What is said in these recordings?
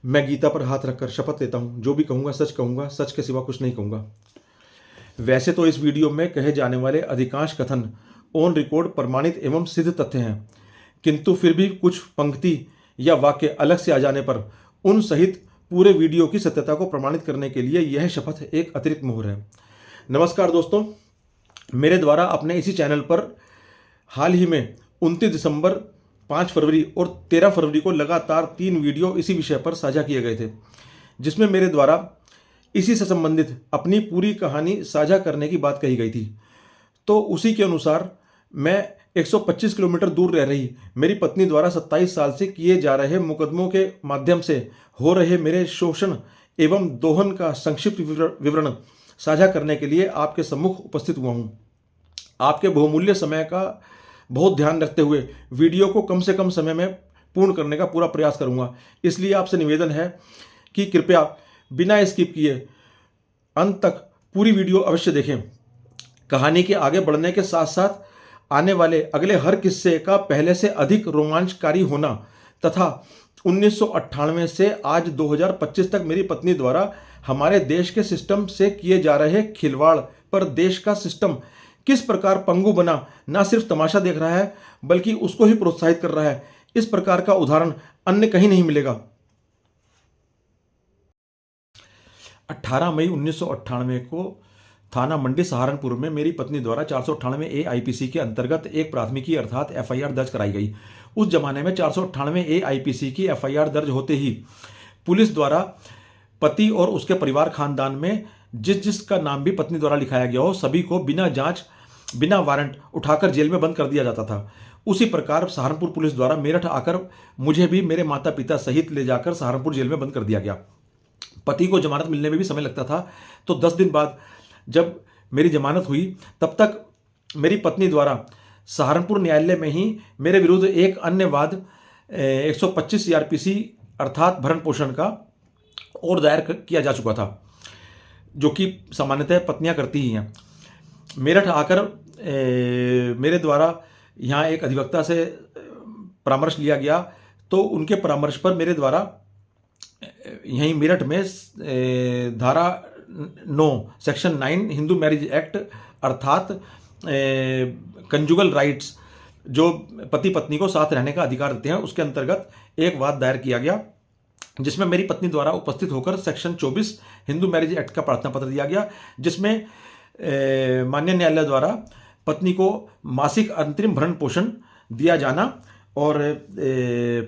मैं गीता पर हाथ रखकर शपथ लेता हूँ, जो भी कहूँगा, सच के सिवा कुछ नहीं कहूँगा। वैसे तो इस वीडियो में कहे जाने वाले अधिकांश कथन ऑन रिकॉर्ड प्रमाणित एवं सिद्ध तथ्य हैं, किंतु फिर भी कुछ पंक्ति या वाक्य अलग से आ जाने पर उन सहित पूरे वीडियो की सत्यता को प्रमाणित करने के लिए यह शपथ एक अतिरिक्त मोहर है। नमस्कार दोस्तों, मेरे द्वारा अपने इसी चैनल पर हाल ही में 29 दिसंबर, 5 फरवरी और 13 फरवरी को लगातार 3 वीडियो इसी विषय पर साझा किए गए थे, जिसमें मेरे द्वारा इसी से संबंधित अपनी पूरी कहानी साझा करने की बात कही गई थी। तो उसी के अनुसार मैं 125 किलोमीटर दूर रह रही मेरी पत्नी द्वारा 27 साल से किए जा रहे मुकदमों के माध्यम से हो रहे मेरे शोषण एवं दोहन का संक्षिप्त विवरण साझा करने के लिए आपके सम्मुख उपस्थित हुआ हूँ। आपके बहुमूल्य समय का बहुत ध्यान रखते हुए वीडियो को कम से कम समय में पूर्ण करने का पूरा प्रयास करूँगा। इसलिए आपसे निवेदन है कि कृपया बिना स्किप किए अंत तक पूरी वीडियो अवश्य देखें। कहानी के आगे बढ़ने के साथ साथ आने वाले अगले हर किस्से का पहले से अधिक रोमांचकारी होना तथा 1998 से आज 2025 तक मेरी पत्नी द्वारा हमारे देश के सिस्टम से किए जा रहे खिलवाड़ पर देश का सिस्टम किस प्रकार पंगु बना न सिर्फ तमाशा देख रहा है बल्कि उसको ही प्रोत्साहित कर रहा है, इस प्रकार का उदाहरण अन्य कहीं नहीं मिलेगा। 18 मई 1998 को थाना मंडी सहारनपुर में मेरी पत्नी द्वारा 498 ए आईपीसी के अंतर्गत एक प्राथमिकी अर्थात एफआईआर दर्ज कराई गई। उस जमाने में 498 ए आईपीसी की एफआईआर दर्ज होते ही पुलिस द्वारा पति और उसके परिवार खानदान में जिसका नाम भी पत्नी द्वारा लिखाया गया हो सभी को बिना जांच बिना वारंट उठाकर जेल में बंद कर दिया जाता था। उसी प्रकार सहारनपुर पुलिस द्वारा मेरठ आकर मुझे भी मेरे माता पिता सहित ले जाकर सहारनपुर जेल में बंद कर दिया गया। पति को जमानत मिलने में भी समय लगता था, तो 10 दिन बाद जब मेरी जमानत हुई तब तक मेरी पत्नी द्वारा सहारनपुर न्यायालय में ही मेरे विरुद्ध एक अन्य वाद 125 सीआरपीसी अर्थात भरण पोषण का और दायर किया जा चुका था, जो कि सामान्यतः पत्नियां करती ही हैं। मेरठ आकर मेरे द्वारा यहाँ एक अधिवक्ता से परामर्श लिया गया, तो उनके परामर्श पर मेरे द्वारा यहीं मेरठ में धारा 9 सेक्शन 9 हिंदू मैरिज एक्ट अर्थात कंजुगल राइट्स जो पति पत्नी को साथ रहने का अधिकार देते हैं, उसके अंतर्गत एक वाद दायर किया गया, जिसमें मेरी पत्नी द्वारा उपस्थित होकर सेक्शन 24 हिंदू मैरिज एक्ट का प्रार्थना पत्र दिया गया, जिसमें माननीय न्यायालय द्वारा पत्नी को मासिक अंतरिम भरण पोषण दिया जाना और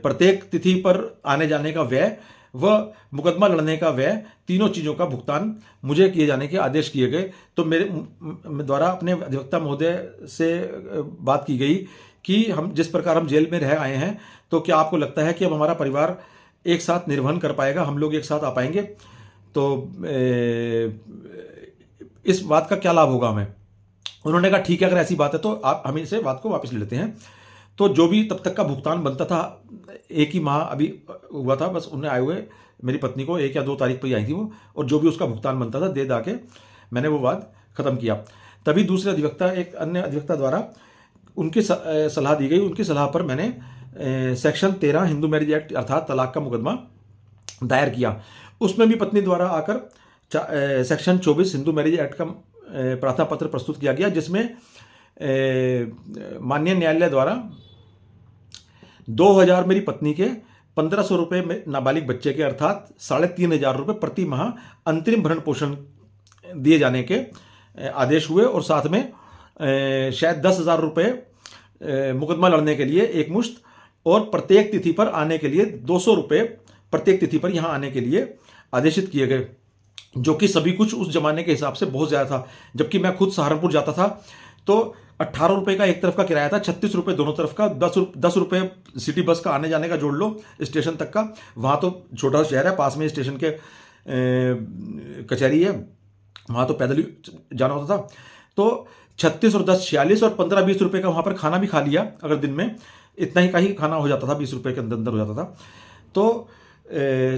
प्रत्येक तिथि पर आने जाने का व्यय व मुकदमा लड़ने का व्यय, तीनों चीज़ों का भुगतान मुझे किए जाने के आदेश किए गए। तो मेरे द्वारा अपने अधिवक्ता महोदय से बात की गई कि हम जिस प्रकार हम जेल में रह आए हैं, तो क्या आपको लगता है कि अब हमारा परिवार एक साथ निर्वहन कर पाएगा, हम लोग एक साथ आ पाएंगे, तो इस बात का क्या लाभ होगा हमें। उन्होंने कहा ठीक है, अगर ऐसी बात है तो आप हम इसे बात को वापस ले लेते हैं। तो जो भी तब तक का भुगतान बनता था, एक ही माह अभी हुआ था, बस उन्हें आए हुए मेरी पत्नी को 1 या 2 तारीख पर ही आई थी वो, और जो भी उसका भुगतान बनता था दे दा के मैंने वो वाद खत्म किया। तभी दूसरे अधिवक्ता, एक अन्य अधिवक्ता द्वारा उनकी सलाह दी गई, उनकी सलाह पर मैंने सेक्शन 13 हिंदू मैरिज एक्ट अर्थात तलाक का मुकदमा दायर किया। उसमें भी पत्नी द्वारा आकर सेक्शन 24 हिंदू मैरिज एक्ट का प्रार्थना पत्र प्रस्तुत किया गया, जिसमें माननीय न्यायालय द्वारा 2000 मेरी पत्नी के 1500 रुपये में नाबालिग बच्चे के अर्थात 3500 रुपये प्रति माह अंतरिम भरण पोषण दिए जाने के आदेश हुए, और साथ में शायद 10,000 रुपये मुकदमा लड़ने के लिए एक मुश्त, और प्रत्येक तिथि पर आने के लिए 200 रुपये प्रत्येक तिथि पर यहाँ आने के लिए आदेशित किए गए, जो कि सभी कुछ उस जमाने के हिसाब से बहुत ज़्यादा था। जबकि मैं खुद सहारनपुर जाता था तो 18 रुपये का एक तरफ का किराया था, 36 रुपये दोनों तरफ का, 10 रुपये सिटी बस का आने जाने का जोड़ लो स्टेशन तक का। वहाँ तो छोटा सा शहर है, पास में स्टेशन के कचहरी है, वहाँ तो पैदल ही जाना होता था। तो 36 और 10 46 और 15-20 रुपये का वहाँ पर खाना भी खा लिया, अगर दिन में इतना ही का ही खाना हो जाता था, 20 रुपये के अंदर अंदर हो जाता था। तो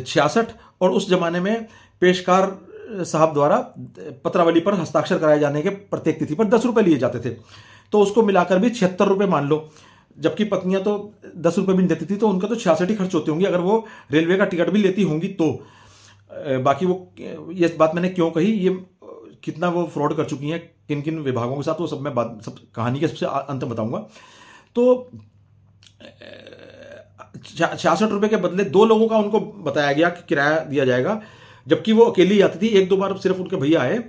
66, और उस जमाने में पेशकार साहब द्वारा पत्रावली पर हस्ताक्षर कराए जाने के प्रत्येक तिथि पर 10 रुपये लिए जाते थे, तो उसको मिलाकर भी 76 रुपये मान लो जबकि पत्नियां तो 10 रुपये भी नहीं देती थी, तो उनका तो 66 ही खर्च होते होंगे अगर वो रेलवे का टिकट भी लेती होंगी तो। बाकी वो, ये बात मैंने क्यों कही, ये कितना वो फ्रॉड कर चुकी हैं किन किन विभागों के साथ, वो सब मैं सब कहानी के सबसे अंत में बताऊंगा। तो 66 रुपये के बदले 2 लोगों का उनको बताया गया कि किराया दिया जाएगा, जबकि वो अकेली आती थी। 1-2 बार सिर्फ उनके भैया आए,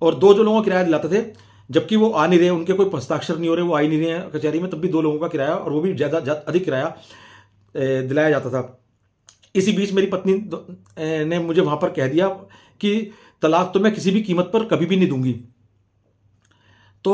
और 2 जो लोगों का किराया दिलाते थे, जबकि वो आ नहीं रहे, उनके कोई हस्ताक्षर नहीं हो रहे, वो आ ही नहीं रहे कचहरी में, तब भी 2 लोगों का किराया, और वो भी ज़्यादा अधिक किराया दिलाया जाता था। इसी बीच मेरी पत्नी ने मुझे वहाँ पर कह दिया कि तलाक तो मैं किसी भी कीमत पर कभी भी नहीं दूंगी। तो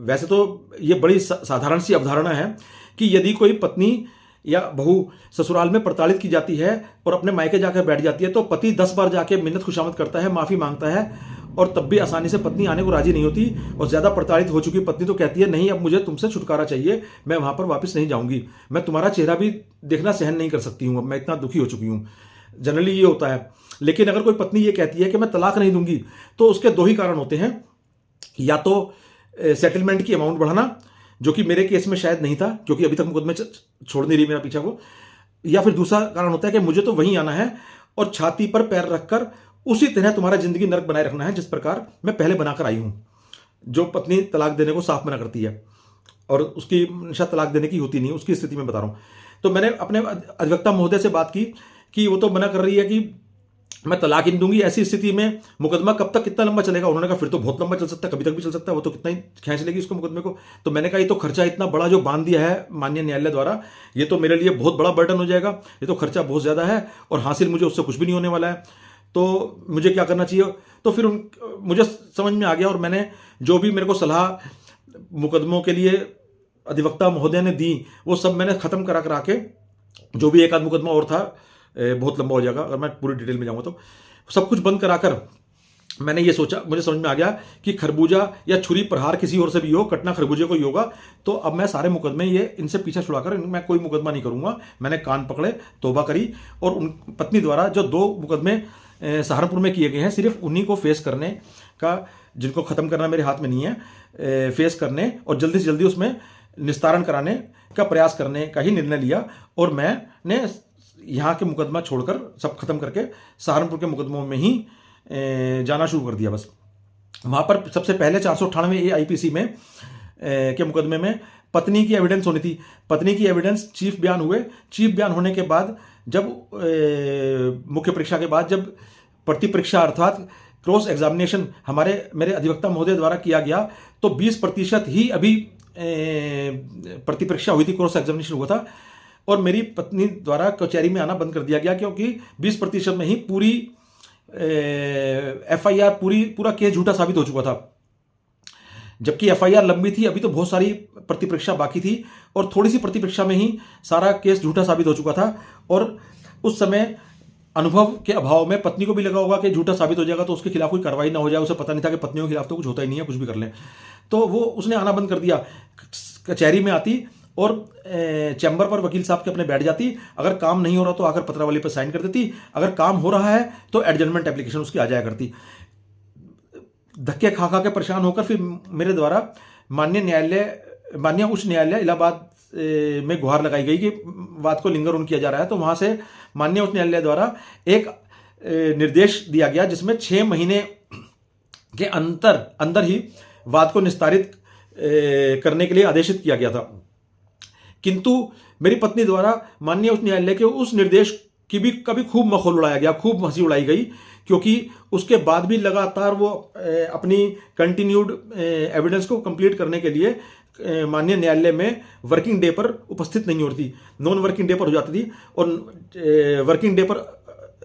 वैसे तो ये बड़ी साधारण सी अवधारणा है कि यदि कोई पत्नी या बहू ससुराल में प्रताड़ित की जाती है और अपने मायके जाकर बैठ जाती है, तो पति 10 बार जाके मिन्नत खुशामद करता है, माफ़ी मांगता है, और तब भी आसानी से पत्नी आने को राजी नहीं होती। और ज़्यादा प्रताड़ित हो चुकी पत्नी तो कहती है, नहीं अब मुझे तुमसे छुटकारा चाहिए, मैं वहाँ पर वापस नहीं जाऊँगी, मैं तुम्हारा चेहरा भी देखना सहन नहीं कर सकती हूँ, अब मैं इतना दुखी हो चुकी हूँ। जनरली ये होता है। लेकिन अगर कोई पत्नी ये कहती है कि मैं तलाक नहीं दूंगी, तो उसके 2 ही कारण होते हैं। या तो सेटलमेंट की अमाउंट बढ़ाना, जो कि मेरे केस में शायद नहीं था, क्योंकि अभी तक मुकदमे छोड़ नहीं रही मेरा पीछा को। या फिर दूसरा कारण होता है कि मुझे तो वहीं आना है और छाती पर पैर रखकर उसी तरह तुम्हारा जिंदगी नरक बनाए रखना है जिस प्रकार मैं पहले बनाकर आई हूं। जो पत्नी तलाक देने को साफ मना करती है और उसकी निशा तलाक देने की होती नहीं, उसकी स्थिति में बता रहा हूं। तो मैंने अपने अधिवक्ता महोदय से बात की कि वो तो मना कर रही है कि मैं तलाक ही नहीं दूंगी, ऐसी स्थिति में मुकदमा कब तक कितना लंबा चलेगा। उन्होंने कहा फिर तो बहुत लंबा चल सकता है, कभी तक भी चल सकता है, वो तो कितना ही खींच लेगी इसको मुकदमे को। तो मैंने कहा ये तो खर्चा इतना बड़ा जो बांध दिया है माननीय न्यायालय द्वारा, ये तो मेरे लिए बहुत बड़ा बर्डन हो जाएगा, ये तो खर्चा बहुत ज़्यादा है और हासिल मुझे उससे कुछ भी नहीं होने वाला है, तो मुझे क्या करना चाहिए। तो फिर मुझे समझ में आ गया और मैंने जो भी मेरे को सलाह मुकदमों के लिए अधिवक्ता महोदय ने दी, वो सब मैंने ख़त्म करा के, जो भी एक आध मुकदमा और था, बहुत लंबा हो जाएगा अगर मैं पूरी डिटेल में जाऊँगा, तो सब कुछ बंद कराकर मैंने ये सोचा, मुझे समझ में आ गया कि खरबूजा या छुरी प्रहार किसी और से भी हो, कटना खरबूजे को ही होगा। तो अब मैं सारे मुकदमे ये इनसे पीछा छुड़ाकर मैं कोई मुकदमा नहीं करूँगा। मैंने कान पकड़े, तौबा करी, और उन पत्नी द्वारा जो 2 मुकदमे सहारनपुर में किए गए हैं, सिर्फ उन्हीं को फेस करने का, जिनको ख़त्म करना मेरे हाथ में नहीं है, फेस करने और जल्दी से जल्दी उसमें निस्तारण कराने का प्रयास करने का ही निर्णय लिया। और मैंने यहाँ के मुकदमा छोड़कर सब खत्म करके सहारनपुर के मुकदमों में ही जाना शुरू कर दिया। बस वहाँ पर सबसे पहले 498A IPC में के मुकदमे में पत्नी की एविडेंस होनी थी। पत्नी की एविडेंस चीफ बयान हुए। चीफ बयान होने के बाद जब मुख्य परीक्षा के बाद जब प्रति परीक्षा अर्थात क्रॉस एग्जामिनेशन मेरे अधिवक्ता महोदय द्वारा किया गया, तो 20% ही अभी प्रति परीक्षा हुई थी, क्रॉस एग्जामिनेशन हुआ था। और मेरी पत्नी द्वारा कचहरी में आना बंद कर दिया गया, क्योंकि 20% में ही पूरी FIR पूरा केस झूठा साबित हो चुका था। जबकि FIR लंबी थी, अभी तो बहुत सारी प्रतिपरीक्षा बाकी थी, और थोड़ी सी प्रतिपरीक्षा में ही सारा केस झूठा साबित हो चुका था। और उस समय अनुभव के अभाव में पत्नी को भी लगा होगा कि झूठा साबित हो जाएगा तो उसके खिलाफ कोई कार्रवाई ना हो जाए। उसे पता नहीं था कि पत्नियों के खिलाफ तो कुछ होता ही नहीं है, कुछ भी कर लें। तो वो उसने आना बंद कर दिया। कचहरी में आती और चैम्बर पर वकील साहब के अपने बैठ जाती। अगर काम नहीं हो रहा तो आकर पत्रावली पर साइन कर देती, अगर काम हो रहा है तो एडजमेंट एप्लीकेशन उसकी आ जाया करती। धक्के खा के परेशान होकर फिर मेरे द्वारा माननीय उच्च न्यायालय इलाहाबाद में गुहार लगाई गई कि बात को लिंगर ऑन किया जा रहा है। तो वहाँ से माननीय उच्च न्यायालय द्वारा एक निर्देश दिया गया, जिसमें 6 महीने के अंदर ही वाद को निस्तारित करने के लिए आदेशित किया गया था। किंतु मेरी पत्नी द्वारा माननीय उच्च न्यायालय के उस निर्देश की भी कभी खूब मखौल उड़ाया गया, खूब हंसी उड़ाई गई, क्योंकि उसके बाद भी लगातार वो अपनी कंटिन्यूड एविडेंस को कंप्लीट करने के लिए माननीय न्यायालय में वर्किंग डे पर उपस्थित नहीं होती, नॉन वर्किंग डे पर हो जाती थी। और वर्किंग डे पर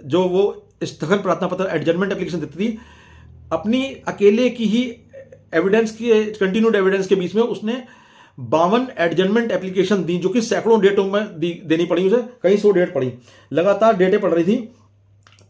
जो वो स्थगन प्रार्थना पत्र एडजमेंट एप्लीकेशन देती थी, अपनी अकेले की ही एविडेंस की कंटिन्यूड एविडेंस के बीच में उसने 52 एडजमेंट एप्लीकेशन दी, जो कि सैकड़ों डेटों में देनी पड़ी उसे, कई 100 डेट पड़ी, लगातार डेटें पड़ रही थी।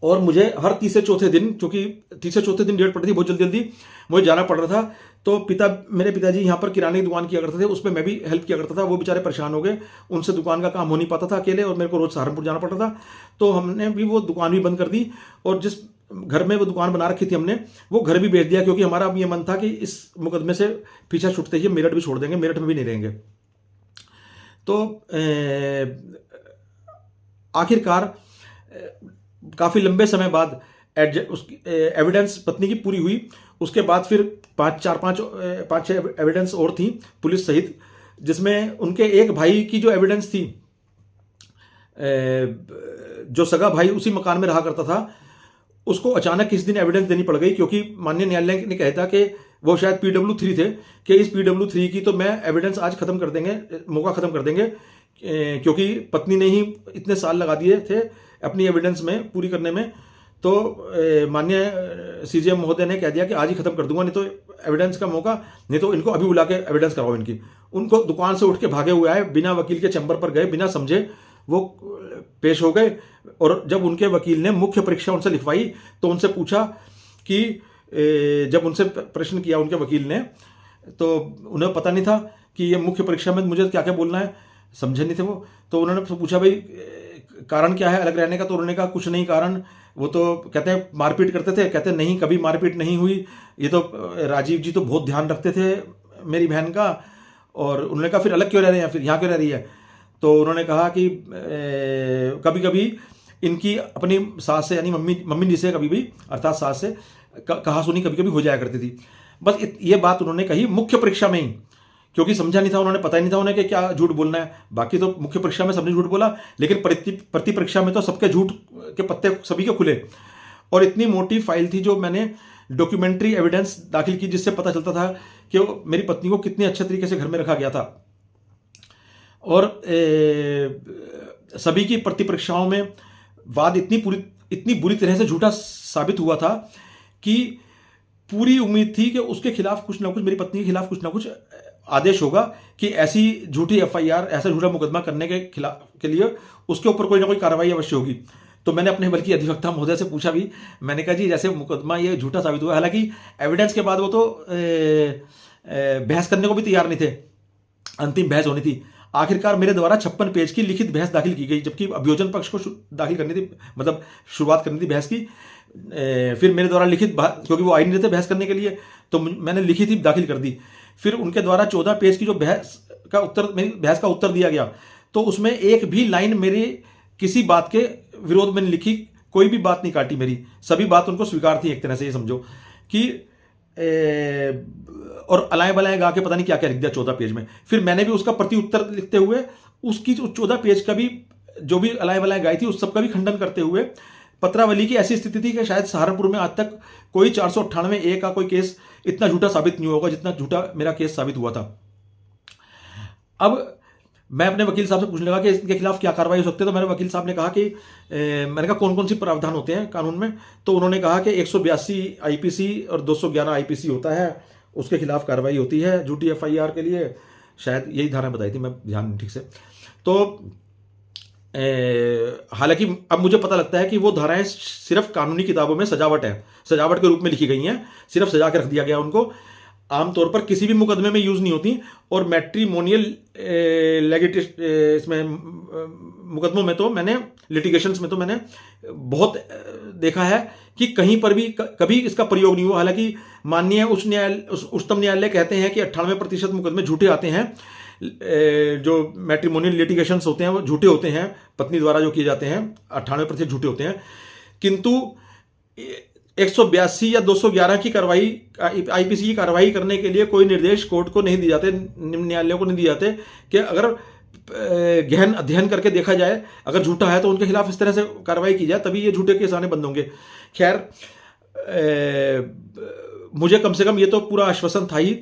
और मुझे हर तीसरे चौथे दिन, क्योंकि तीसरे चौथे दिन डेट पड़ी थी, बहुत जल्दी मुझे जाना पड़ रहा था। तो मेरे पिताजी यहाँ पर किराने की दुकान किया करते थे, उसमें मैं भी हेल्प किया करता था। वो बेचारे परेशान हो गए, उनसे दुकान का काम हो नहीं पाता था अकेले, और मेरे को रोज़ सहारनपुर जाना पड़ता था। तो हमने भी वो दुकान भी बंद कर दी, और जिस घर में वो दुकान बना रखी थी हमने, वो घर भी बेच दिया, क्योंकि हमारा अब ये मन था कि इस मुकदमे से पीछा छूटते ही मेरठ भी छोड़ देंगे, मेरठ में भी नहीं रहेंगे। तो आखिरकार काफ़ी लंबे समय बाद उसकी एविडेंस पत्नी की पूरी हुई। उसके बाद फिर पाँच छः एविडेंस और थी पुलिस सहित, जिसमें उनके एक भाई की जो एविडेंस थी, जो सगा भाई उसी मकान में रहा करता था, उसको अचानक किस दिन एविडेंस देनी पड़ गई, क्योंकि माननीय न्यायालय ने कहा था कि वो शायद PW3 थे कि इस PW3 की तो मैं एविडेंस आज खत्म कर देंगे, मौका खत्म कर देंगे, क्योंकि पत्नी ने ही इतने साल लगा दिए थे अपनी एविडेंस में पूरी करने में। तो माननीय CJM महोदय ने कह दिया कि आज ही खत्म कर दूंगा, नहीं तो एविडेंस का मौका, नहीं तो इनको अभी बुला के एविडेंस करवाओ इनकी। उनको दुकान से उठ के भागे हुए आए, बिना वकील के चैम्बर पर गए, बिना समझे वो पेश हो गए। और जब उनके वकील ने मुख्य परीक्षा उनसे लिखवाई तो उनसे पूछा कि जब उनसे प्रश्न किया उनके वकील ने, तो उन्हें पता नहीं था कि ये मुख्य परीक्षा में मुझे क्या क्या बोलना है, समझे नहीं थे वो। तो उन्होंने पूछा भाई कारण क्या है अलग रहने का, तो उन्होंने कहा कुछ नहीं कारण, वो तो कहते हैं मारपीट करते थे, कहते हैं नहीं कभी मारपीट नहीं हुई, ये तो राजीव जी तो बहुत ध्यान रखते थे मेरी बहन का। और उन्होंने कहा फिर अलग क्यों रह रहे हैं, फिर यहाँ क्यों रह रही है। तो उन्होंने कहा कि कभी कभी इनकी अपनी सास से यानी मम्मी जी से कभी भी अर्थात सास से कहा सुनी कभी कभी हो जाया करती थी। बस ये बात उन्होंने कही मुख्य परीक्षा में ही, क्योंकि समझा नहीं था उन्होंने, पता ही नहीं था उन्हें कि क्या झूठ बोलना है। बाकी तो मुख्य परीक्षा में सबने झूठ बोला, लेकिन प्रति परीक्षा में तो सबके झूठ के पत्ते सभी के खुले। और इतनी मोटी फाइल थी जो मैंने डॉक्यूमेंट्री एविडेंस दाखिल की, जिससे पता चलता था कि मेरी पत्नी को कितने अच्छे तरीके से घर में रखा गया था। और सभी की प्रति परीक्षाओं में वाद इतनी बुरी तरह से झूठा साबित हुआ था कि पूरी उम्मीद थी कि उसके खिलाफ कुछ ना कुछ, मेरी पत्नी के खिलाफ कुछ ना कुछ आदेश होगा कि ऐसी झूठी FIR, ऐसा झूठा मुकदमा करने के लिए उसके ऊपर कोई ना कोई कार्रवाई अवश्य होगी। तो मैंने अपने बल्कि अधिवक्ता महोदय से पूछा भी, मैंने कहा जी जैसे मुकदमा ये झूठा साबित हुआ, हालांकि एविडेंस के बाद वो तो बहस करने को भी तैयार नहीं थे, अंतिम बहस होनी थी। आखिरकार मेरे द्वारा 56 पेज की लिखित बहस दाखिल की गई, जबकि अभियोजन पक्ष को दाखिल करनी थी, मतलब शुरुआत करनी थी बहस की। फिर मेरे द्वारा लिखित, क्योंकि वो आई नहीं थे बहस करने के लिए, तो मैंने लिखित ही दाखिल कर दी। फिर उनके द्वारा 14 पेज की जो मेरी बहस का उत्तर दिया गया, तो उसमें एक भी लाइन मेरी किसी बात के विरोध में नहीं लिखी, कोई भी बात नहीं काटी मेरी, सभी बात उनको स्वीकार थी एक तरह से, ये समझो कि और अलाए बलाए गा के पता नहीं क्या क्या लिख दिया 14 पेज में। फिर मैंने भी उसका प्रति उत्तर लिखते हुए उसकी जो 14 पेज का भी जो भी अलाए बलाए गाई थी उस सब का भी खंडन करते हुए, पत्रावली की ऐसी स्थिति थी कि शायद सहारनपुर में आज तक कोई 498A का कोई केस इतना झूठा साबित नहीं होगा जितना झूठा मेरा केस साबित हुआ था। अब मैं अपने वकील साहब से पूछने लगा कि इसके खिलाफ क्या कार्रवाई हो सकती है। तो मेरे वकील साहब ने कहा कि मैंने कहा कौन कौन सी प्रावधान होते हैं कानून में। तो उन्होंने कहा कि 182 IPC और 211 IPC होता है, उसके खिलाफ कार्रवाई होती है झूठी FIR के लिए, शायद यही धारा बताई थी, मैं ध्यान ठीक से। तो हालांकि अब मुझे पता लगता है कि वो धाराएं सिर्फ कानूनी किताबों में सजावट है, सजावट के रूप में लिखी गई हैं, सिर्फ सजा के रख दिया गया उनको, आमतौर पर किसी भी मुकदमे में यूज नहीं होती। और मैट्रिमोनियल इसमें मुकदमों में तो मैंने, लिटिगेशंस में तो मैंने बहुत देखा है कि कहीं पर भी कभी इसका प्रयोग नहीं हुआ। हालांकि माननीय उच्चतम न्यायालय कहते हैं कि 98% मुकदमे झूठे आते हैं, जो मैट्रिमोनियल लिटिगेशंस होते हैं वो झूठे होते हैं, पत्नी द्वारा जो किए जाते हैं 98% झूठे होते हैं। किंतु 182 या 211 की कार्रवाई, IPC की कार्रवाई करने के लिए कोई निर्देश कोर्ट को नहीं दिए जाते, निम्न न्यायालयों को नहीं दिए जाते कि अगर गहन अध्ययन करके देखा जाए, अगर झूठा है तो उनके खिलाफ इस तरह से कार्रवाई की जाए, तभी ये झूठे केस आने बंद होंगे। खैर, मुझे कम से कम ये तो पूरा आश्वासन था ही,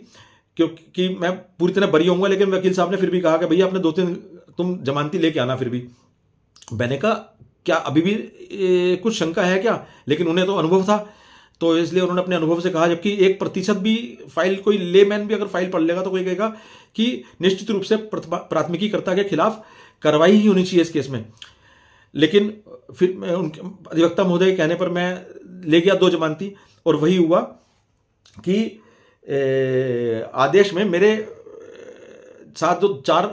क्योंकि मैं पूरी तरह बरी होऊंगा, लेकिन वकील साहब ने फिर भी कहा कि भैया अपने 2-3 तुम जमानती लेके आना। फिर भी मैंने कहा क्या अभी भी कुछ शंका है क्या, लेकिन उन्हें तो अनुभव था, तो इसलिए उन्होंने अपने अनुभव से कहा। जबकि 1% भी फाइल, कोई लेमैन भी अगर फाइल पढ़ लेगा तो कोई कहेगा कि निश्चित रूप से प्राथमिकीकर्ता के खिलाफ कार्रवाई ही होनी चाहिए इस केस में। लेकिन फिर उनके अधिवक्ता महोदय के कहने पर मैं ले गया 2 जमानती, और वही हुआ कि आदेश में मेरे साथ जो 4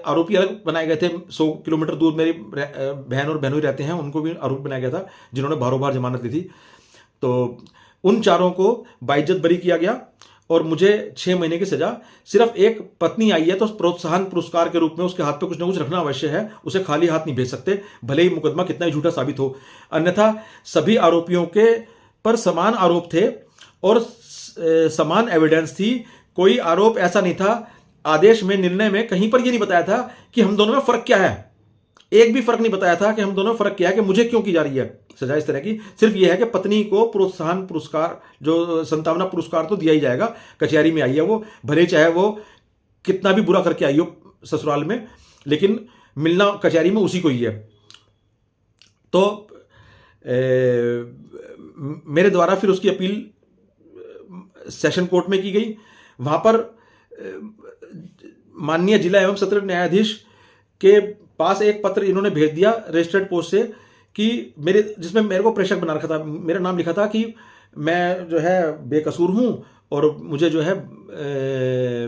आरोपी अलग बनाए गए थे, 100 किलोमीटर दूर मेरी बहन और बहनोई रहते हैं, उनको भी आरोपी बनाया गया था जिन्होंने बारोबार जमानत ली थी। तो उन 4 को बाइज्जत बरी किया गया और मुझे 6 महीने की सजा। सिर्फ एक पत्नी आई है तो प्रोत्साहन पुरस्कार के रूप में उसके हाथ पे कुछ ना कुछ रखना अवश्य है, उसे खाली हाथ नहीं भेज सकते, भले ही मुकदमा कितना ही झूठा साबित हो। अन्यथा सभी आरोपियों के पर समान आरोप थे और समान एविडेंस थी। कोई आरोप ऐसा नहीं था, आदेश में, निर्णय में कहीं पर यह नहीं बताया था कि हम दोनों में फर्क क्या है। एक भी फर्क नहीं बताया था कि हम दोनों में फर्क क्या है, कि मुझे क्यों की जा रही है सजा इस तरह की। सिर्फ यह है कि पत्नी को प्रोत्साहन पुरस्कार, जो संतावना पुरस्कार तो दिया ही जाएगा, कचहरी में आई है वो, भले चाहे वो कितना भी बुरा करके आई हो ससुराल में, लेकिन मिलना कचहरी में उसी को ही है। तो मेरे द्वारा फिर उसकी अपील सेशन कोर्ट में की गई। वहां पर माननीय जिला एवं सत्र न्यायाधीश के पास एक पत्र इन्होंने भेज दिया रजिस्टर्ड पोस्ट से, कि जिसमें मेरे को प्रेषक बना रखा था, मेरा नाम लिखा था कि मैं जो है बेकसूर हूं और मुझे जो है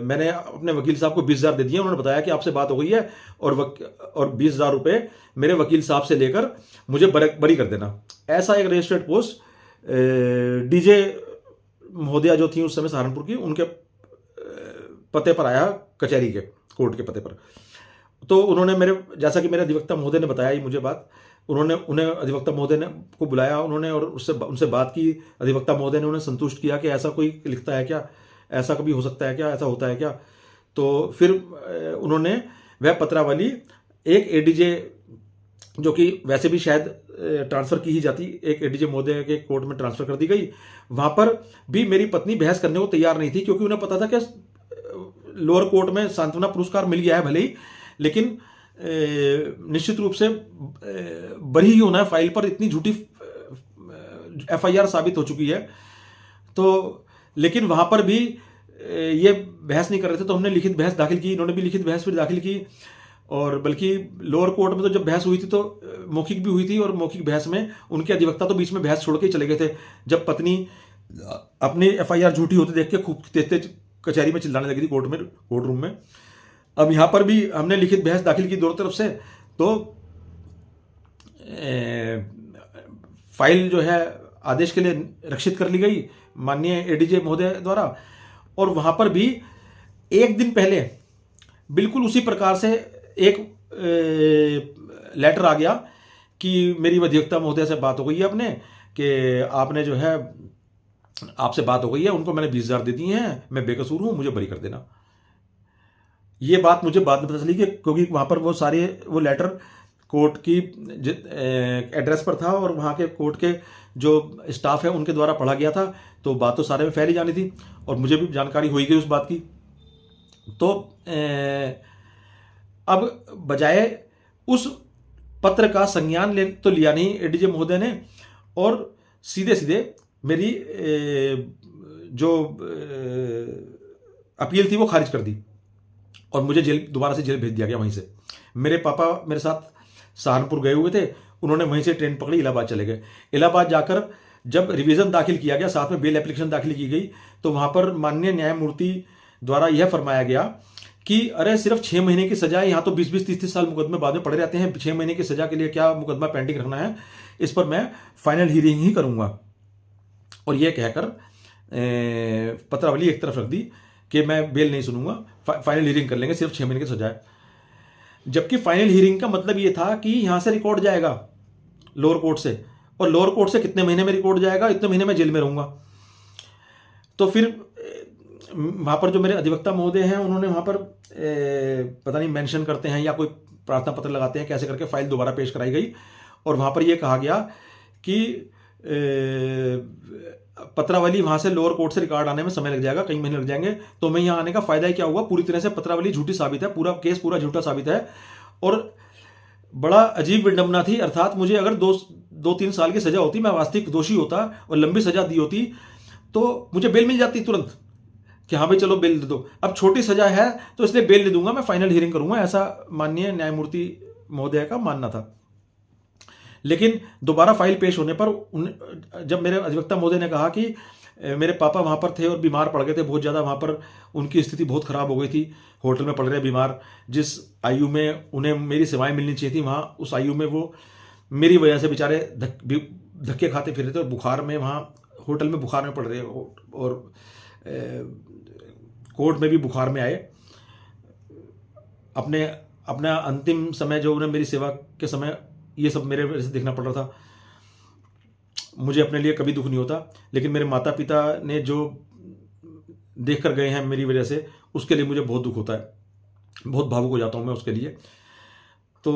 मैंने अपने वकील साहब को 20,000 दे दिए। उन्होंने बताया कि आपसे बात हो गई है और 20,000 रुपये मेरे वकील साहब से लेकर मुझे बरी कर देना। ऐसा एक रजिस्टर्ड पोस्ट डीजे महोदया जो थी उस समय सहारनपुर की, उनके पते पर आया, कचहरी के कोर्ट के पते पर। तो उन्होंने जैसा कि मेरे अधिवक्ता महोदय ने बताया ही मुझे बात, उन्हें अधिवक्ता महोदय ने को बुलाया उन्होंने और उनसे बात की। अधिवक्ता महोदय ने उन्हें संतुष्ट किया कि ऐसा कोई लिखता है क्या, ऐसा कभी हो सकता है क्या, ऐसा होता है क्या। तो फिर उन्होंने वह पत्रावली एक एडीजे, जो कि वैसे भी शायद ट्रांसफर की ही जाती, एक एडीजे महोदय के कोर्ट में ट्रांसफर कर दी गई। वहां पर भी मेरी पत्नी बहस करने को तैयार नहीं थी, क्योंकि उन्हें पता था कि लोअर कोर्ट में सांत्वना पुरस्कार मिल गया है भले ही, लेकिन निश्चित रूप से बरी ही होना है, फाइल पर इतनी झूठी एफआईआर साबित हो चुकी है। तो लेकिन वहां पर भी ये बहस नहीं कर रहे थे, तो हमने लिखित बहस दाखिल की, इन्होंने भी लिखित बहस फिर दाखिल की। और बल्कि लोअर कोर्ट में तो जब बहस हुई थी तो मौखिक भी हुई थी, और मौखिक बहस में उनके अधिवक्ता तो बीच में बहस छोड़ के चले गए थे। जब पत्नी अपनी एफआईआर झूठी होती देख के खूब तेज कचहरी में चिल्लाने लगी थी कोर्ट रूम में। अब यहां पर भी हमने लिखित बहस दाखिल की दोनों तरफ से, तो फाइल जो है आदेश के लिए रक्षित कर ली गई माननीय एडीजे महोदय द्वारा। और वहां पर भी एक दिन पहले बिल्कुल उसी प्रकार से एक लेटर आ गया कि मेरी अधिवक्ता महोदय से बात हो गई है अपने, कि आपने जो है, आपसे बात हो गई है, उनको मैंने 20,000 दे दिए हैं, मैं बेकसूर हूं, मुझे बरी कर देना। ये बात मुझे बाद में पता चली कि क्योंकि वहां पर वो लेटर कोर्ट की एड्रेस पर था और वहां के कोर्ट के जो स्टाफ है उनके द्वारा पढ़ा गया था, तो बात तो सारे में फैली जानी थी और मुझे भी जानकारी हो गई उस बात की। तो अब बजाय उस पत्र का संज्ञान तो लिया नहीं एडीजे महोदय ने, और सीधे सीधे मेरी जो अपील थी वो खारिज कर दी और मुझे दोबारा से जेल भेज दिया गया। वहीं से मेरे पापा मेरे साथ सहारनपुर गए हुए थे, उन्होंने वहीं से ट्रेन पकड़ी, इलाहाबाद चले गए। इलाहाबाद जाकर जब रिवीजन दाखिल किया गया, साथ में बेल एप्लीकेशन दाखिल की गई, तो वहां पर माननीय न्यायमूर्ति द्वारा यह फरमाया गया कि अरे सिर्फ 6 महीने की सजा है, यहाँ तो 20-20, 30-30 साल मुकदमे बाद में पड़े रहते हैं, 6 महीने की सजा के लिए क्या मुकदमा पेंडिंग रखना है, इस पर मैं फाइनल हियरिंग ही करूंगा। और यह कहकर पत्रावली एक तरफ रख दी कि मैं बेल नहीं सुनूंगा, फाइनल हियरिंग कर लेंगे, सिर्फ 6 महीने की सजा है। जबकि फाइनल हियरिंग का मतलब यह था कि यहां से रिकॉर्ड जाएगा लोअर कोर्ट से, और लोअर कोर्ट से कितने महीने में रिकॉर्ड जाएगा, इतने महीने में जेल में रहूंगा। तो फिर वहां पर जो मेरे अधिवक्ता महोदय हैं उन्होंने वहां पर पता नहीं मेंशन करते हैं या कोई प्रार्थना पत्र लगाते हैं, कैसे करके फाइल दोबारा पेश कराई गई और वहां पर यह कहा गया कि पत्रावली वहां से लोअर कोर्ट से रिकॉर्ड आने में समय लग जाएगा, कई महीने लग जाएंगे। तो मैं यहां आने का फायदा ही क्या हुआ, पूरी तरह से पत्रावली झूठी साबित है, पूरा केस पूरा झूठा साबित है। और बड़ा अजीब विडंबना थी, अर्थात मुझे अगर 2-3 साल की सजा होती, मैं वास्तविक दोषी होता और लंबी सजा दी होती, तो मुझे बेल मिल जाती तुरंत कि हाँ भाई चलो बेल दे दो। अब छोटी सजा है तो इसलिए बेल दे दूंगा, मैं फाइनल हियरिंग करूंगा, ऐसा माननीय न्यायमूर्ति महोदय का मानना था। लेकिन दोबारा फाइल पेश होने पर जब मेरे अधिवक्ता महोदय ने कहा कि मेरे पापा वहां पर थे और बीमार पड़ गए थे बहुत ज़्यादा, वहां पर उनकी स्थिति बहुत खराब हो गई थी, होटल में पड़ रहे बीमार, जिस आयु में उन्हें मेरी सेवाएं मिलनी चाहिए थी, वहां उस आयु में वो मेरी वजह से बेचारे धक्के खाते फिर रहे थे और बुखार में, वहां होटल में बुखार में पड़ रहे और कोर्ट में भी बुखार में आए। अपना अंतिम समय जो उन्हें मेरी सेवा के समय ये सब मेरे वजह से देखना पड़ रहा था। मुझे अपने लिए कभी दुख नहीं होता, लेकिन मेरे माता पिता ने जो देख कर गए हैं मेरी वजह से, उसके लिए मुझे बहुत दुख होता है, बहुत भावुक हो जाता हूँ मैं उसके लिए। तो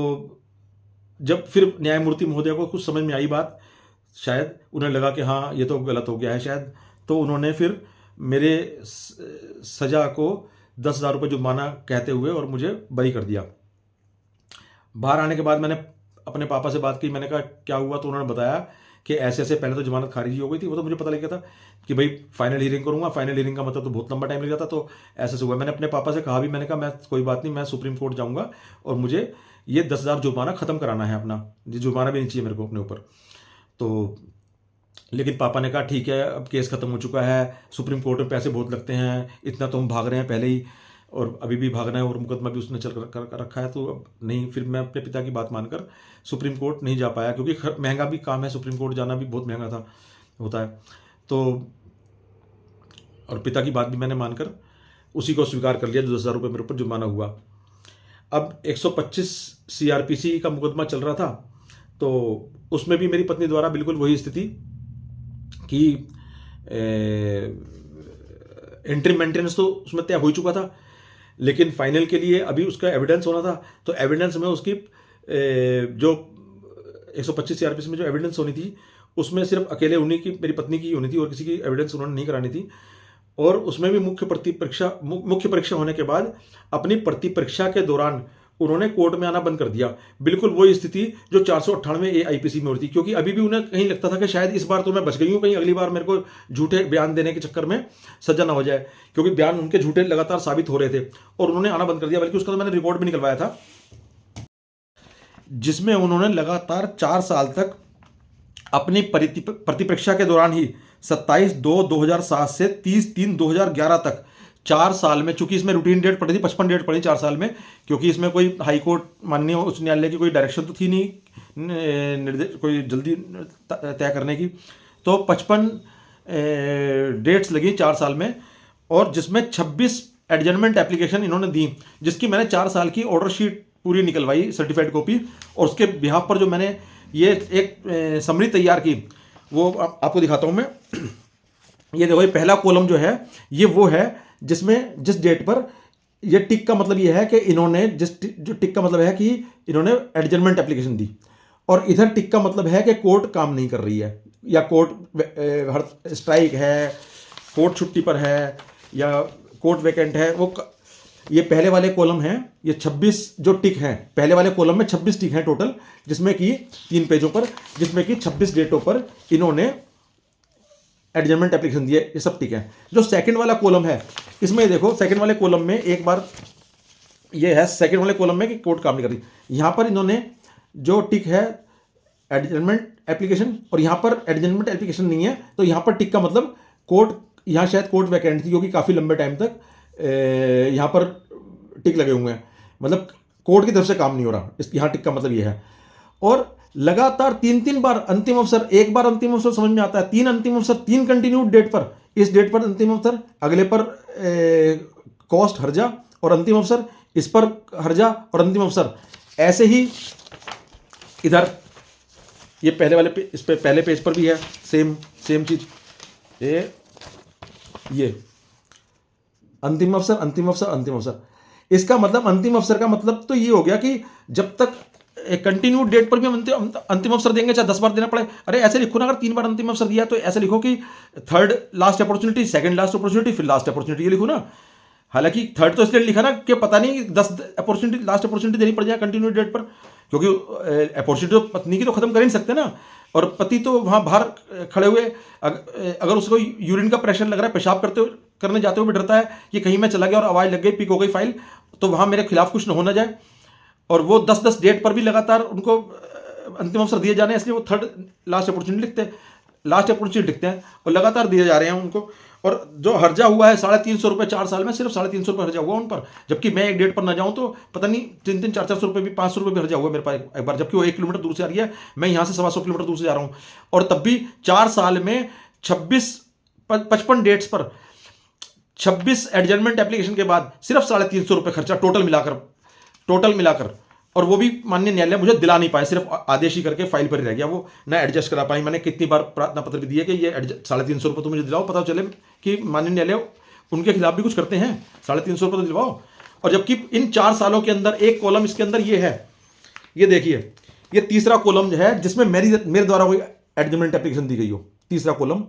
जब फिर न्यायमूर्ति महोदय को कुछ समझ में आई बात, शायद उन्हें लगा कि हाँ ये तो गलत हो गया है शायद, तो उन्होंने फिर मेरे सज़ा को 10,000 रुपये जुर्माना कहते हुए और मुझे बरी कर दिया। बाहर आने के बाद मैंने अपने पापा से बात की, मैंने कहा क्या हुआ, तो उन्होंने बताया कि ऐसे ऐसे पहले तो जमानत खारिज हो गई थी, वो तो मुझे पता लग गया था कि भाई फाइनल हियरिंग करूंगा, फाइनल हियरिंग का मतलब तो बहुत लंबा टाइम लग जाता, तो ऐसे हुआ। मैंने अपने पापा से कहा भी, मैंने कहा मैं कोई बात नहीं, मैं सुप्रीम कोर्ट जाऊंगा और मुझे ये 10,000 जुर्माना खत्म कराना है अपना, ये जुर्माना भी नहीं चाहिए मेरे को अपने ऊपर। तो लेकिन पापा ने कहा ठीक है, अब केस खत्म हो चुका है, सुप्रीम कोर्ट में पैसे बहुत लगते हैं, इतना तो हम भाग रहे हैं पहले ही और अभी भी भागना है और मुकदमा भी उसने चल कर रखा है, तो अब नहीं। फिर मैं अपने पिता की बात मानकर सुप्रीम कोर्ट नहीं जा पाया, क्योंकि महंगा भी काम है, सुप्रीम कोर्ट जाना भी बहुत महंगा होता है। तो और पिता की बात भी मैंने मानकर उसी को स्वीकार कर लिया, जो 10,000 रुपये मेरे ऊपर जुर्माना हुआ। अब 125 CRPC का मुकदमा चल रहा था, तो उसमें भी मेरी पत्नी द्वारा बिल्कुल वही स्थिति कि एंट्री मेंटेनेंस तो उसमें तय हो चुका था, लेकिन फाइनल के लिए अभी उसका एविडेंस होना था। तो एविडेंस में उसकी जो 125 CRPC में जो एविडेंस होनी थी, उसमें सिर्फ अकेले उन्हीं की, मेरी पत्नी की होनी थी और किसी की एविडेंस उन्होंने नहीं करानी थी। और उसमें भी मुख्य परीक्षा होने के बाद अपनी प्रतिपरीक्षा के दौरान उन्होंने कोर्ट में आना बंद कर दिया। बिल्कुल वही स्थिति जो 498A IPC में हो रही थी, क्योंकि अभी भी उन्हें कहीं लगता था कि शायद इस बार तो मैं बच गई हूँ, कहीं अगली बार मेरे को झूठे बयान देने के चक्कर में सजा ना हो जाए, क्योंकि बयान उनके झूठे लगातार साबित हो रहे थे। और उन्होंने आना बंद कर दिया, बल्कि उसका तो मैंने रिकॉर्ड भी निकलवाया था, जिसमें उन्होंने लगातार 4 साल तक अपनी प्रतिपरीक्षा के दौरान ही 27/2/2007 से 30/3/2011 तक 4 साल में, चूंकि इसमें रूटीन डेट पड़ी थी, 55 डेट पड़ी 4 साल में, क्योंकि इसमें कोई हाई कोर्ट माननीय उच्च न्यायालय की कोई डायरेक्शन तो थी नहीं, निर्देश कोई जल्दी तय करने की, तो 55 डेट्स लगी 4 साल में, और जिसमें 26 एडजमेंट एप्लीकेशन इन्होंने दी, जिसकी मैंने 4 साल की ऑर्डर शीट पूरी निकलवाई, सर्टिफाइड कॉपी, और उसके बिहाफ पर जो मैंने ये एक समरी तैयार की, वो आपको दिखाता हूं मैं। ये देखो, ये पहला कॉलम जो है ये वो है जिसमें जिस डेट पर, ये टिक का मतलब ये है कि इन्होंने जो टिक का मतलब है कि इन्होंने एडजमेंट एप्लीकेशन दी, और इधर टिक का मतलब है कि कोर्ट काम नहीं कर रही है, या कोर्ट स्ट्राइक है, कोर्ट छुट्टी पर है, या कोर्ट वैकेंट है। वो ये पहले वाले कॉलम हैं, ये 26 जो टिक हैं, पहले वाले कॉलम में 26 टिक हैं टोटल, जिसमें कि 3 पेजों पर, जिसमें कि 26 डेटों पर इन्होंने एडजमेंट एप्लीकेशन दिए, ये सब टिक हैं। जो सेकंड वाला कॉलम है, इसमें देखो, सेकंड वाले कॉलम में एक बार ये है, सेकंड वाले कॉलम में कि कोर्ट काम नहीं कर रही, यहां पर इन्होंने जो टिक है एडजमेंट एप्लीकेशन, और यहां पर एडजमेंट एप्लीकेशन नहीं है, तो यहां पर टिक का मतलब कोर्ट, यहां शायद कोर्ट वैकेंट थी, क्योंकि काफी लंबे टाइम तक यहां पर टिक लगे हुए हैं, मतलब कोर्ट की तरफ से काम नहीं हो रहा, यहां टिक का मतलब यह है। और लगातार 3 बार अंतिम अवसर, एक बार अंतिम अवसर समझ में आता है, 3 अंतिम अवसर, 3 कंटिन्यूड डेट पर, इस डेट पर अंतिम अवसर, अगले पर कॉस्ट हर्जा और अंतिम अवसर, इस पर हर्जा और अंतिम अवसर। ऐसे ही इधर ये पहले वाले इस पे पहले पेज पर भी है सेम चीज, ये अंतिम अवसर, अंतिम अवसर, अंतिम अवसर। इसका मतलब अंतिम अवसर का मतलब तो ये हो गया कि जब तक कंटिन्यूड डेट पर भी हम अंतिम अवसर देंगे, चाहे 10 बार देना पड़े। अरे ऐसे लिखो ना, अगर 3 बार अंतिम अवसर दिया तो ऐसे लिखो कि third last opportunity, second last opportunity, फिर लास्ट अपॉर्चुनिटी, ये लिखो ना। हालांकि थर्ड तो इसलिए लिखा ना कि पता नहीं 10 अपॉर्चुनिटी, लास्ट अपॉर्चुनिटी देनी पड़ जाए कंटिन्यूड डेट पर, क्योंकि अपॉर्चुनिटी तो पत्नी की तो खत्म कर ही नहीं सकते ना, और पति तो वहां बाहर खड़े हुए, अगर उसको यूरिन का प्रेशर लग रहा है, पेशाब करने जाते हुए भी डरता है कि कहीं मैं चला गया और आवाज लग गई, पिक हो गई फाइल, तो वहां मेरे खिलाफ कुछ न हो ना जाए। और वो 10-10 डेट पर भी लगातार उनको अंतिम अवसर दिए जाने, इसलिए वो थर्ड लास्ट अपॉर्चुनिटी लिखते हैं और लगातार दिए जा रहे हैं उनको। और जो हर्जा हुआ है 350 रुपये 4 साल में, सिर्फ 350 रुपये हर्जा हुआ उन पर, जबकि मैं एक डेट पर ना जाऊं तो पता नहीं 300, 400 रुपये भी, 500 रुपये भी हर्जा हुआ मेरे पास एक बार, जबकि वो 1 किलोमीटर दूर से आ रही है, मैं यहाँ से 125 किलोमीटर दूर से जा रहा हूँ। और तब भी 4 साल में 55 डेट्स पर 26 एडजमेंट एप्लीकेशन के बाद सिर्फ 350 रुपये खर्चा टोटल मिलाकर, और वो भी माननीय न्यायालय मुझे दिला नहीं पाए, सिर्फ आदेश ही करके फाइल पर ही रह गया, वो ना एडजस्ट करा पाई। मैंने कितनी बार प्रार्थना पत्र भी दिए कि ये 350 रुपये तो मुझे दिलाओ, पता चले कि माननीय न्यायालय उनके खिलाफ भी कुछ करते हैं, 350 रुपये तो दिलवाओ। और जबकि इन 4 सालों के अंदर एक कॉलम इसके अंदर ये है, ये देखिए, ये तीसरा कॉलम जो है जिसमें मेरे द्वारा कोई एडजमेंट एप्लीकेशन दी गई हो, तीसरा कॉलम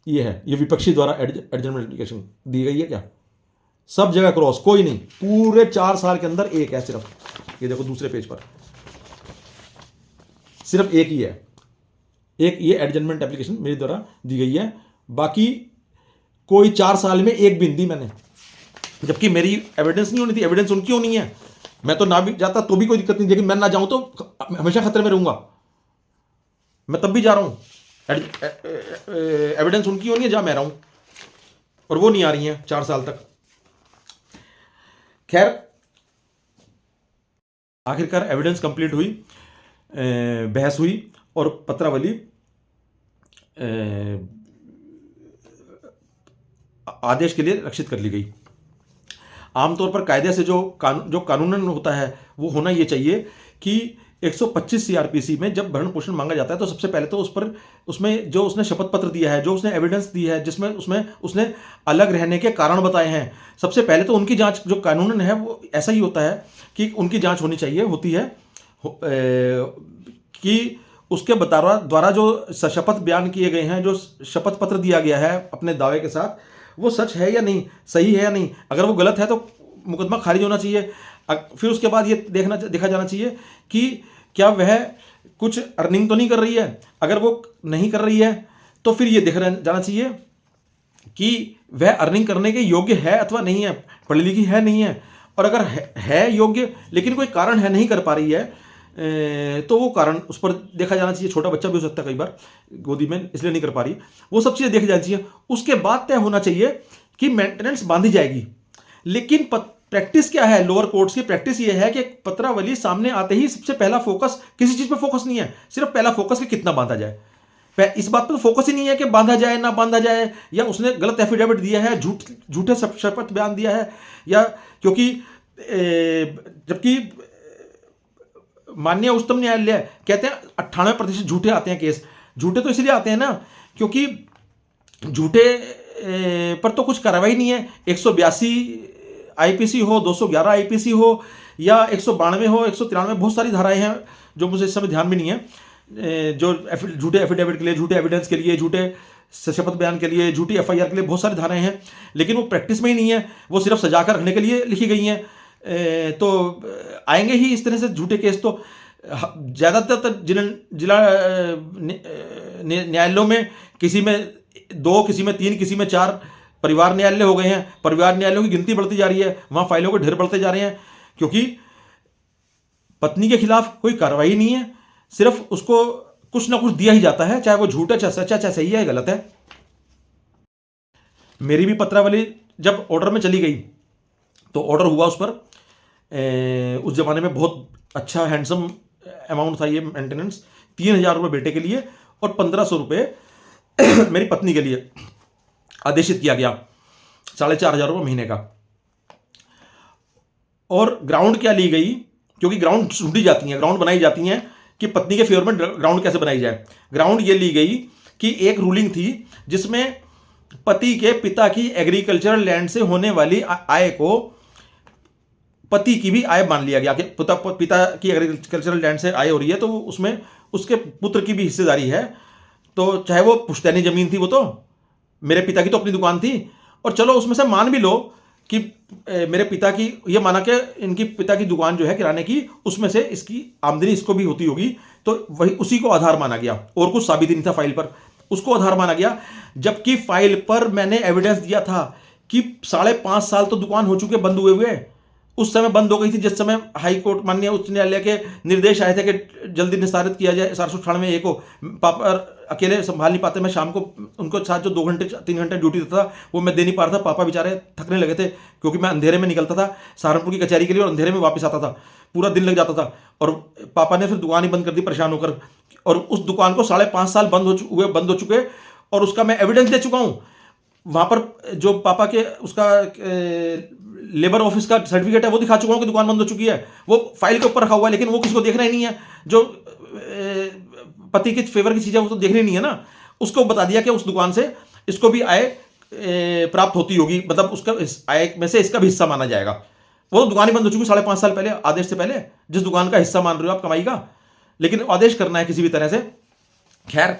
ये है, ये विपक्षी द्वारा एडजमेंट एप्लीकेशन दी गई है क्या? सब जगह क्रॉस, कोई नहीं, पूरे 4 साल के अंदर एक है सिर्फ, ये देखो दूसरे पेज पर सिर्फ एक ही है, एक ये एडजमेंट एप्लीकेशन मेरे द्वारा दी गई है, बाकी कोई 4 साल में एक भी नहीं दी मैंने, जबकि मेरी एविडेंस नहीं होनी थी, एविडेंस उनकी होनी है। मैं तो ना भी जाता तो भी कोई दिक्कत नहीं, लेकिन मैं ना जाऊं तो हमेशा खतरे में रहूंगा, मैं तब भी जा रहा हूं, एविडेंस उनकी होनी है जहां मैं रहा हूं, और वो नहीं आ रही है 4 साल तक। खैर, आखिरकार एविडेंस कंप्लीट हुई, बहस हुई और पत्रावली आदेश के लिए रक्षित कर ली गई। आमतौर पर कायदे से जो कानूनन होता है वो होना ये चाहिए कि 125 सीआरपीसी में जब भरण पोषण मांगा जाता है तो सबसे पहले तो उसमें जो उसने शपथ पत्र दिया है, जो उसने एविडेंस दी है, जिसमें उसने अलग रहने के कारण बताए हैं, सबसे पहले तो उनकी जांच, जो कानूनन है वो ऐसा ही होता है कि उनकी जांच होनी चाहिए, होती है कि उसके द्वारा जो शपथ बयान किए गए हैं, जो शपथ पत्र दिया गया है अपने दावे के साथ, वो सच है या नहीं, सही है या नहीं। अगर वो गलत है तो मुकदमा खारिज होना चाहिए। फिर उसके बाद ये देखा जाना चाहिए कि क्या वह कुछ अर्निंग तो नहीं कर रही है। अगर वो नहीं कर रही है तो फिर ये देखा जाना चाहिए कि वह अर्निंग करने के योग्य है अथवा नहीं है, पढ़ी लिखी है नहीं है। और अगर है योग्य लेकिन कोई कारण है नहीं कर पा रही है तो वो कारण उस पर देखा जाना चाहिए। छोटा बच्चा भी हो सकता है कई बार गोदी में, इसलिए नहीं कर पा रही, वो सब चीज़ें देखी जानी चाहिए। उसके बाद तय होना चाहिए कि मेंटेनेंस बांधी जाएगी। लेकिन प्रैक्टिस क्या है, लोअर कोर्ट्स की प्रैक्टिस ये है कि पत्रावली सामने आते ही सबसे पहला फोकस किसी चीज़ पर फोकस नहीं है, सिर्फ पहला फोकस कि कितना बांधा जाए। इस बात पर तो फोकस ही नहीं है कि बांधा जाए ना बांधा जाए, या उसने गलत एफिडेविट दिया है, झूठे शपथ बयान दिया है, या क्योंकि जबकि माननीय उच्चतम न्यायालय कहते हैं 98% झूठे आते हैं केस। झूठे तो इसलिए आते हैं ना क्योंकि झूठे पर तो कुछ कार्रवाई नहीं है। 182 आईपीसी हो, 211 आईपीसी हो या 192 हो, 193, बहुत सारी धाराएं हैं जो मुझे इस समय ध्यान में नहीं है, जो झूठे एफिडेविट के लिए, झूठे एविडेंस के लिए, झूठे शपथ बयान के लिए, झूठी एफआईआर के लिए बहुत सारी धाराएं हैं, लेकिन वो प्रैक्टिस में ही नहीं है, वो सिर्फ सजा कर रखने के लिए लिखी गई हैं। तो आएंगे ही इस तरह से झूठे केस। तो ज़्यादातर जिला न्यायालयों में किसी में 2, किसी में 3, किसी में 4 परिवार न्यायालय हो गए हैं। परिवार न्यायालयों की गिनती बढ़ती जा रही है, वहाँ फाइलों के ढेर बढ़ते जा रहे हैं, क्योंकि पत्नी के खिलाफ कोई कार्रवाई नहीं है, सिर्फ उसको कुछ ना कुछ दिया ही जाता है, चाहे वो झूठ है, चाहे सच है, चाहे सही है, गलत है। मेरी भी पत्रावली जब ऑर्डर में चली गई तो ऑर्डर हुआ उस पर, उस जमाने में बहुत अच्छा हैंडसम अमाउंट था ये मेंटेनेंस, 3000 रुपये बेटे के लिए और 1500 रुपये मेरी पत्नी के लिए आदेशित किया गया, 4500 रुपये महीने का। और ग्राउंड क्या ली गई, क्योंकि ग्राउंड ढूंढी जाती हैं, ग्राउंड बनाई जाती हैं कि पत्नी के फेवर में ग्राउंड कैसे बनाई जाए। ग्राउंड ये ली गई कि एक रूलिंग थी जिसमें पति के पिता की एग्रीकल्चरल लैंड से होने वाली आय को पति की भी आय मान लिया गया कि पिता की एग्रीकल्चरल लैंड से आय हो रही है तो उसमें उसके पुत्र की भी हिस्सेदारी है। तो चाहे वो पुश्तैनी जमीन थी, वो तो मेरे पिता की तो अपनी दुकान थी, और चलो उसमें से मान भी लो कि मेरे पिता की, ये माना कि इनकी पिता की दुकान जो है किराने की, उसमें से इसकी आमदनी इसको भी होती होगी, तो वही उसी को आधार माना गया और कुछ साबित नहीं था फाइल पर, उसको आधार माना गया। जबकि फाइल पर मैंने एविडेंस दिया था कि 5.5 साल तो दुकान हो चुके बंद हुए, उस समय बंद हो गई थी जिस समय हाई कोर्ट माननीय उच्च न्यायालय के निर्देश आए थे कि जल्दी निस्तारित किया जाए 498 को। पापा अकेले संभाल नहीं पाते, मैं शाम को उनको साथ जो 2 घंटे 3 घंटे ड्यूटी देता था वो मैं दे नहीं पा रहा था। पापा बेचारे थकने लगे थे क्योंकि मैं अंधेरे में निकलता था सहारनपुर की कचहरी के लिए और अंधेरे में वापस आता था, पूरा दिन लग जाता था। और पापा ने फिर दुकान ही बंद कर दी परेशान होकर, और उस दुकान को 5.5 साल बंद हो चुके और उसका मैं एविडेंस दे चुका हूँ। वहाँ पर जो पापा के उसका लेबर ऑफिस का सर्टिफिकेट है वो दिखा चुका हूँ कि दुकान बंद हो चुकी है, वो फाइल के ऊपर रखा हुआ है, लेकिन वो किसी को देखना ही नहीं है। जो पति के फेवर की चीज़ है वो तो देखनी नहीं है ना। उसको बता दिया कि उस दुकान से इसको भी आय प्राप्त होती होगी, मतलब उसका आय में से इसका भी हिस्सा माना जाएगा। वो दुकान ही बंद हो चुकी 5.5 साल पहले, आदेश से पहले, जिस दुकान का हिस्सा मान रहे हो आप कमाई का, लेकिन आदेश करना है किसी भी तरह से। खैर,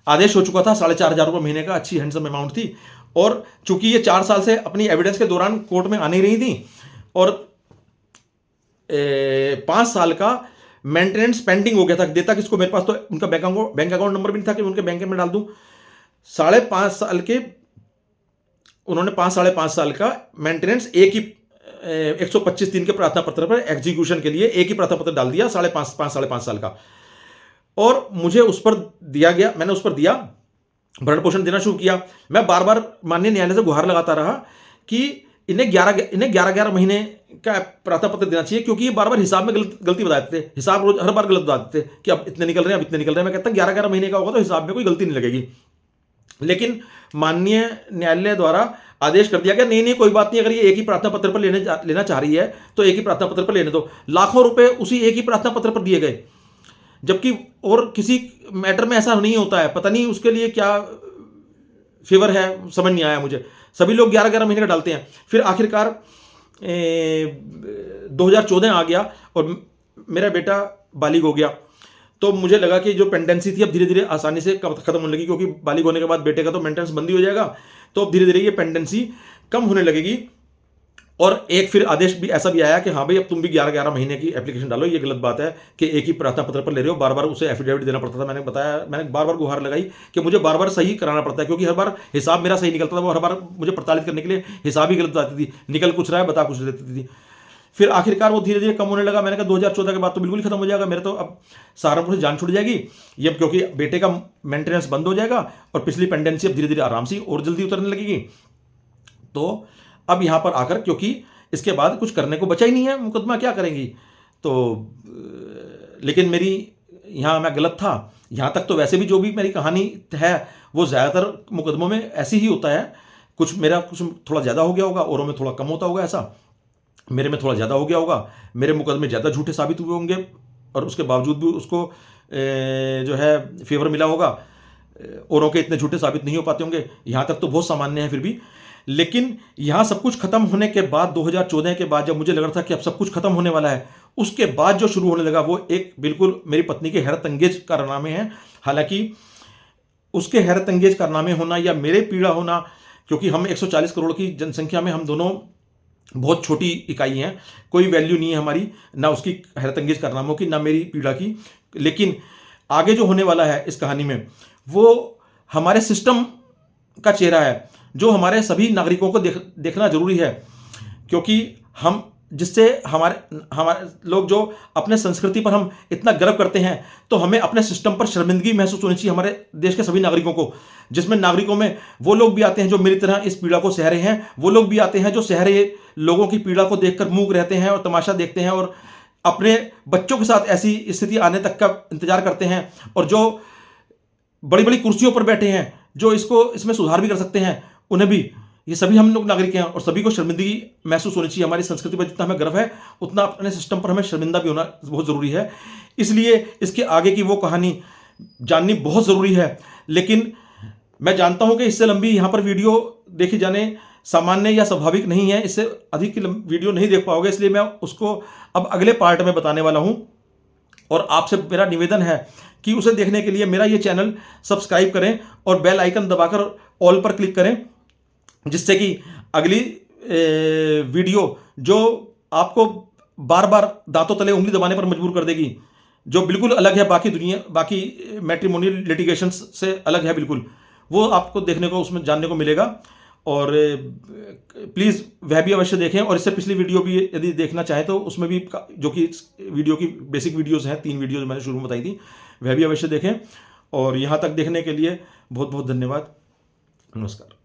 आदेश हो चुका था, 4,500 रुपये महीने का, अच्छी हैंडसम अमाउंट थी। और चूंकि ये 4 साल से अपनी एविडेंस के दौरान कोर्ट में आ नहीं रही थी, और 5 साल का मेंटेनेंस पेंडिंग हो गया था, देता किसको, मेरे पास तो उनका बैंक अकाउंट नंबर भी नहीं था कि उनके बैंक में डाल दूं। 5.5 साल के उन्होंने 5.5 साल का मेंटेनेंस एक ही 125 दिन के प्रार्थना पत्र पर एग्जीक्यूशन के लिए एक ही प्रार्थना पत्र डाल दिया, 5.5 साल का। और मुझे उस पर दिया गया, मैंने उस पर दिया, भरण पोषण देना शुरू किया। मैं बार बार माननीय न्यायालय से गुहार लगाता रहा कि इन्हें 11 महीने का प्रार्थना पत्र देना चाहिए, क्योंकि ये बार बार हिसाब में गलती बताते थे, हिसाब रोज हर बार गलत बताते थे कि अब इतने निकल रहे हैं, अब इतने निकल रहे हैं। मैं कहता 11 महीने का होगा तो हिसाब में कोई गलती नहीं लगेगी। लेकिन माननीय न्यायालय द्वारा आदेश कर दिया गया, नहीं कोई बात नहीं, अगर ये एक ही प्रार्थना पत्र पर लेना चाह रही है तो एक ही प्रार्थना पत्र पर लेने दो। लाखों रुपए उसी एक ही प्रार्थना पत्र पर दिए गए, जबकि और किसी मैटर में ऐसा नहीं होता है। पता नहीं उसके लिए क्या फेवर है, समझ नहीं आया मुझे। सभी लोग 11 महीने का डालते हैं। फिर आखिरकार 2014 आ गया और मेरा बेटा बालिग हो गया, तो मुझे लगा कि जो पेंडेंसी थी अब धीरे धीरे आसानी से खत्म होने लगी, क्योंकि बालिग होने के बाद बेटे का तो मेंटेनेंस बंद ही हो जाएगा, तो अब धीरे धीरे ये पेंडेंसी कम होने लगेगी। और एक फिर आदेश भी ऐसा भी आया कि हाँ भाई अब तुम भी 11 महीने की एप्लीकेशन डालो। ये गलत बात है कि एक ही प्रार्थना पत्र पर ले रहे हो, बार बार उसे एफिडेविट देना पड़ता था। मैंने बार बार गुहार लगाई कि मुझे बार बार सही कराना पड़ता है, क्योंकि हर बार हिसाब मेरा सही निकलता था, वो हर बार मुझे प्रताड़ित करने के लिए हिसाब ही गलत बताती थी, निकल कुछ रहा है बता कुछ देती थी। फिर आखिरकार वो धीरे धीरे कम होने लगा। मैंने कहा 2014 के बाद तो बिल्कुल ही खत्म हो जाएगा, मेरे तो अब सहारनपुर से जान छूट जाएगी ये, क्योंकि बेटे का मेंटेनेंस बंद हो जाएगा और पिछली पेंडेंसी अब धीरे धीरे आराम से और जल्दी उतरने लगेगी। तो अब यहां पर आकर, क्योंकि इसके बाद कुछ करने को बचा ही नहीं है, मुकदमा क्या करेंगी, तो लेकिन मेरी यहाँ मैं गलत था। यहाँ तक तो वैसे भी जो भी मेरी कहानी है वो ज़्यादातर मुकदमों में ऐसी ही होता है। कुछ मेरा कुछ थोड़ा ज़्यादा हो गया होगा, औरों में थोड़ा कम होता होगा, ऐसा मेरे में थोड़ा ज़्यादा हो गया होगा, मेरे मुकदमे ज़्यादा झूठे साबित हुए होंगे और उसके बावजूद भी उसको जो है फेवर मिला होगा, औरों के इतने झूठे साबित नहीं हो पाते होंगे। यहाँ तक तो बहुत सामान्य है फिर भी। लेकिन यहाँ सब कुछ खत्म होने के बाद 2014 के बाद जब मुझे लग रहा था कि अब सब कुछ खत्म होने वाला है, उसके बाद जो शुरू होने लगा वो एक बिल्कुल मेरी पत्नी के हैरत अंगेज कारनामे हैं। हालांकि उसके हैरत अंगेज कारनामे होना या मेरे पीड़ा होना, क्योंकि हम 140 करोड़ की जनसंख्या में हम दोनों बहुत छोटी इकाई हैं, कोई वैल्यू नहीं है हमारी, ना उसकी हैरत अंगेज कारनामों की, ना मेरी पीड़ा की। लेकिन आगे जो होने वाला है इस कहानी में वो हमारे सिस्टम का चेहरा है, जो हमारे सभी नागरिकों को देखना जरूरी है। क्योंकि हम जिससे हमारे लोग जो अपने संस्कृति पर हम इतना गर्व करते हैं, तो हमें अपने सिस्टम पर शर्मिंदगी महसूस होनी चाहिए हमारे देश के सभी नागरिकों को, जिसमें नागरिकों में वो लोग भी आते हैं जो मेरी तरह इस पीड़ा को सह रहे हैं, वो लोग भी आते हैं जो सह रहे लोगों की पीड़ा को देखकर मूक रहते हैं और तमाशा देखते हैं और अपने बच्चों के साथ ऐसी स्थिति आने तक का इंतजार करते हैं, और जो बड़ी बड़ी कुर्सियों पर बैठे हैं जो इसमें सुधार भी कर सकते हैं, उन्हें भी, ये सभी हम लोग नागरिक हैं और सभी को शर्मिंदगी महसूस होनी चाहिए। हमारी संस्कृति पर जितना हमें गर्व है उतना अपने सिस्टम पर हमें शर्मिंदा भी होना बहुत ज़रूरी है। इसलिए इसके आगे की वो कहानी जाननी बहुत ज़रूरी है। लेकिन मैं जानता हूं कि इससे लंबी यहाँ पर वीडियो देखी जाने सामान्य या स्वाभाविक नहीं है, इससे अधिक की वीडियो नहीं देख पाओगे, इसलिए मैं उसको अब अगले पार्ट में बताने वाला हूँ। और आपसे मेरा निवेदन है कि उसे देखने के लिए मेरा ये चैनल सब्सक्राइब करें और बेल आइकन दबाकर ऑल पर क्लिक करें, जिससे कि अगली वीडियो जो आपको बार बार दांतों तले उंगली दबाने पर मजबूर कर देगी, जो बिल्कुल अलग है बाकी मैट्रिमोनियल लिटिगेशंस से अलग है बिल्कुल, वो आपको देखने को उसमें जानने को मिलेगा। और प्लीज़ वह भी अवश्य देखें। और इससे पिछली वीडियो भी यदि देखना चाहें तो उसमें भी, जो कि वीडियो की बेसिक वीडियोज़ हैं, 3 वीडियोज़ मैंने शुरू में बताई थी, वह भी अवश्य देखें। और यहाँ तक देखने के लिए बहुत बहुत धन्यवाद। नमस्कार।